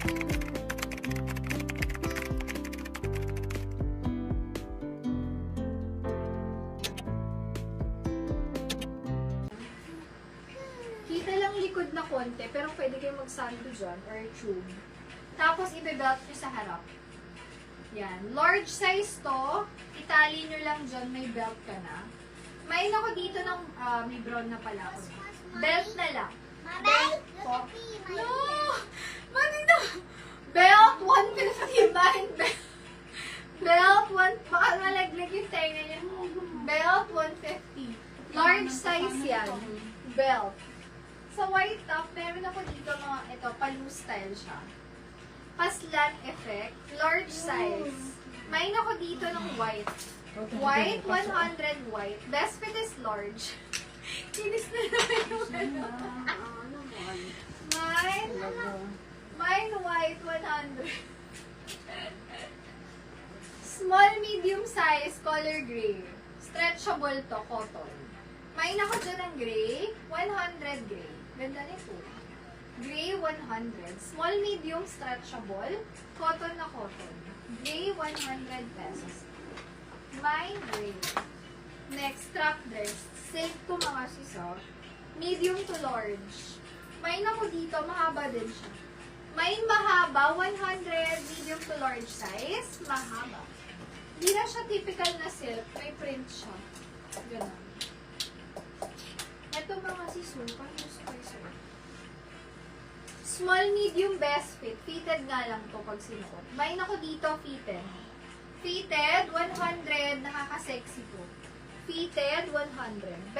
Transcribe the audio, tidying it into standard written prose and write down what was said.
Kita lang likod na konti, pero pwede kayo magsando dyan, or tube. Tapos, ibebelt nyo sa harap. Yan. Large size to. Itali nyo lang dyan, may belt ka na. May ako dito ng, may brown na pala ako. Belt na lang. Belt po. No! Manito! Belt 150. Mine belt. Belt 1, baka malaglag yung tenga niya. Belt 150. Large size yan. Belt. Sa white top, meron ako dito mga, ito, paloo style siya. Paslat effect, large size. May ako dito ng white. White, 100 white. Best fit is large. Kinis na naman yung ano. Mine white, 100. Small, medium size, color gray. Stretchable to, cotton. Mine ako dyan ng gray, 100 gray. Ganda nito. Gray, 100. Small, medium, stretchable. Cotton na cotton. Gray, 100 pesos. Mine, gray. Next, strap dress. Silk to mga siso. Medium to large. Mine ako dito, mahaba din siya. Mine mahaba, 100. Medium to large size. Mahaba. Hindi na siya typical na silk. May print siya. Ganun. Ito mga siso, gusto ko sir. Small, medium, best fit. Fitted nga lang to pag sinuot. Mine ako dito, fitted. Fitted, 100. Nakaka-sexy to. Fitted, 100.